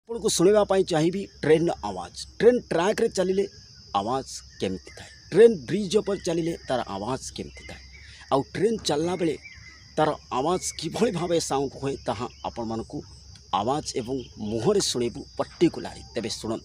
आपको शुणा चाहिए ट्रेन आवाज़। ट्रेन ट्रैक रे चलिले आवाज़ केमती थाए, ट्रेन ब्रिज पर चलिले तार आवाज़ केमती थाए, आउ ट्रेन चलना बेले तार आवाज़ किभली भावे साउंड हुए ताहा आपण मानकु आवाज़ एवं मुहरे शुणेबू पर्टिकुलारी। तेबे शुणु।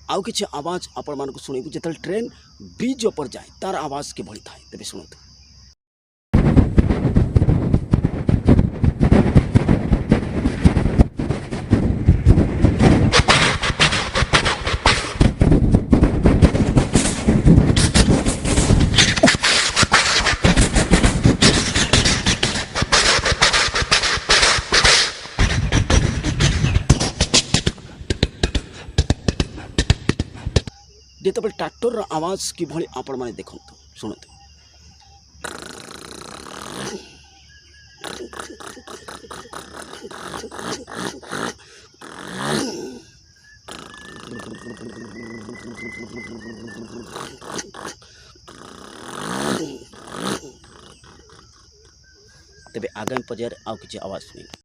आउ किछि आवाज़ आपण मानकु शुणेबू जेतल ट्रेन ब्रिज पर जाए तार आवाज़ के भली थाए। तेबे शुणु। जितेबाला ट्रैक्टर आवाज़ किभली आपण माने देखंतु शुणु। तेबे आगामी पर्यायर आउ किछि आवाज़ शुणी।